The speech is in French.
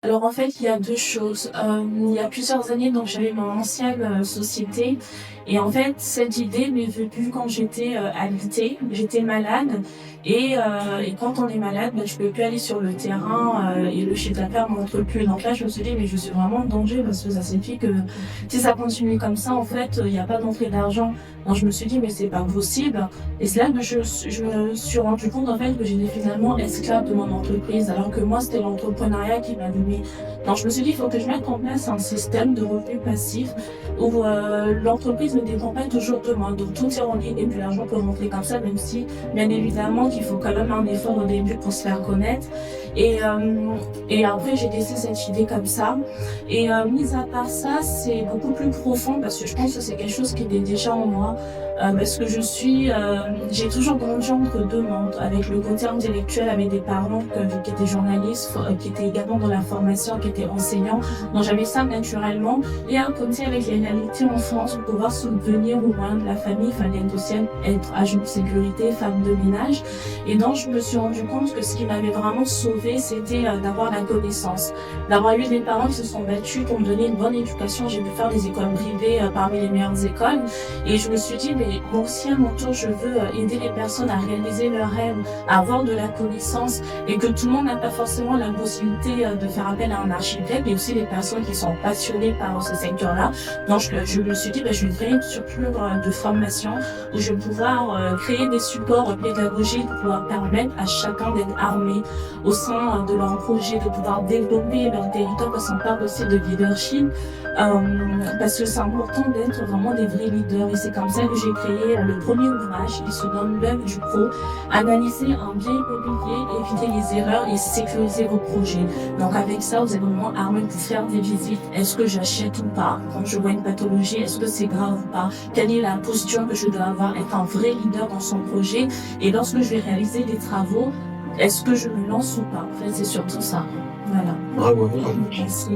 Alors en fait, il y a 2 choses. Il y a plusieurs années, donc j'avais mon ancienne, société et en fait, cette idée m'est venue quand j'étais, alitée. J'étais malade et quand on est malade, je peux plus aller sur le terrain, et le chiffre d'affaires monte plus. Donc là, je me suis dit: «Mais je suis vraiment en danger parce que ça signifie que si ça continue comme ça, en fait, il y a pas d'entrée d'argent». Donc je me suis dit: «Mais c'est pas possible» et c'est là que je me suis rendu compte, en fait, que j'étais finalement esclave de mon entreprise alors que moi, c'était l'entrepreneuriat qui m'animait. Donc je me suis dit: «Il faut que je mette en place un système de revenus passifs où, l'entreprise ne dépend pas toujours de moi. Donc tout est en ligne et puis l'argent peut rentrer comme ça, même si, bien évidemment, qu'il faut quand même un effort au début pour se faire connaître» et après j'ai laissé cette idée comme ça et mis à part ça, c'est beaucoup plus profond parce que je pense que c'est quelque chose qui est déjà en moi, parce que j'ai toujours grandi entre 2 mondes, avec le côté intellectuel, avec des parents qui étaient journalistes, qui étaient également dans la formation, qui étaient enseignants. Donc j'avais ça naturellement et un côté avec les réalités en France, pour pouvoir subvenir aux moyens de la famille, il fallait aussi être agent de sécurité, femme de ménage et donc je me suis rendu compte que ce qui m'avait vraiment sauvée, c'était, d'avoir la connaissance, d'avoir eu des parents qui se sont battus pour me donner une bonne éducation. J'ai pu faire des écoles privées, parmi les meilleures écoles et je me suis dit: «Mais moi aussi à mon tour, je veux, aider les personnes à réaliser leurs rêves, à avoir de la connaissance» et que tout le monde n'a pas forcément la possibilité, de faire appel à un architecte, mais aussi les personnes qui sont passionnées par ce secteur-là. Donc je me suis dit: «Je vais créer une structure, de formation où je vais pouvoir, créer des supports pédagogiques pour pouvoir permettre à chacun d'être armé au sein, de leur projet, de pouvoir développer leur territoire», parce qu'on parle aussi de leadership, parce que c'est important d'être vraiment des vrais leaders et c'est comme ça que j'ai créé, le premier ouvrage qui se nomme «L'œuvre du pro», analyser un bien immobilier, éviter les erreurs et sécuriser vos projets. Donc avec ça, vous êtes vraiment armé pour faire des visites. Est-ce que j'achète ou pas? Quand je vois une pathologie, est-ce que c'est grave ou pas? Quelle est la posture que je dois avoir? Être un vrai leader dans son projet et lorsque je vais réaliser des travaux, est-ce que je me lance ou pas? En fait, c'est surtout ça. Voilà. Bravo. Merci.